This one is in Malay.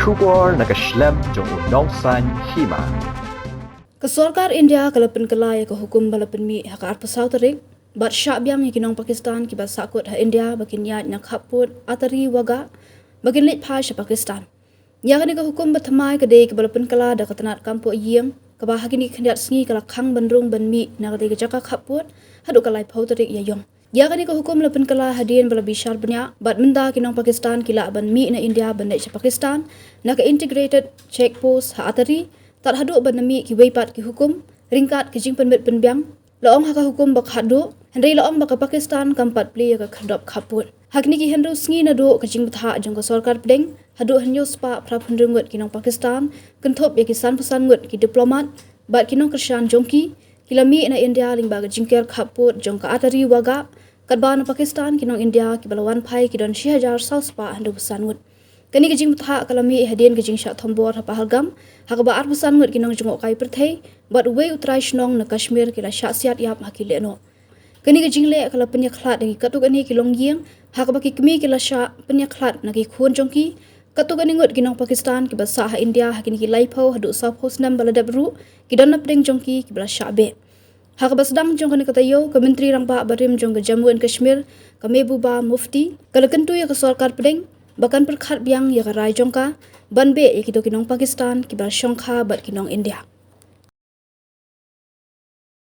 Shubor nakashlem jong Nong Hima. Kesorkar India kalapan kelai ke hukum balapan mi hak art pesau terik, bat Shah Biang yang kinong Pakistan kibat sakut ha India bakin yat nak haput Attari waga bakin Leit Phai sa Pakistan. Ya kani ke hukum bertemai ke dei ke balapan kela da ketenat kampu Yang ke bahag ini kendiat sengi kala khang bandrung ban mi nak dei ke jakak haput Haduh kalai pau terik ya yong. Ya kani ke hukum lapan kela hadien bala bishar banyak bat menda kinong Pakistan kila ban mi na India ban sa Pakistan nak integrated check post ha Attari tak Haduh ban mi ki weipat ki hukum ringkat ki jing penbet Pynbna laong haka hukum bak Haduh hendai laong bak Pakistan kampat play ka khadop khaput hak ni ki hendu sngi na do ka jing betha jong ka sarkar pedeng Haduh hanyo spa prap hendungut kinong Pakistan kenthop ya ki san pesan ngut ki diplomat bat kinong Krishan jongki kilami na India Lyngba ka jingker khaput jong ka Attari waga kadban Pakistan kinong India ki balawan Phai ki don 6000 south spa hendu pesan ngut kani kejing betha kalami hadien kejing syak thombor ha pahalgam hak ba ar pesan ngut kinong jongok kai perthei bat we utrai shnong na Kashmir kila syak siat yap hakile no kani kejing le kala penya khlat ngi katuk ani kilong giang hak ba ki kemi kila syak penya khlat na ki khun jongki katuk ani ngut kinong Pakistan ki basa ha India hakini ki laipau Haduh south post nam baladap ru ki don napdeng jongki ki bala syak be hak ba sedang jong kani katayo ke menteri rangba barim jong ke Jammu and Kashmir ke mebuba mufti kala kentu ya ke sarkar pedeng bahkan perkhat Biang ya rai jongka banbe ya kinong Pakistan ki bar shongkha bat kinong India.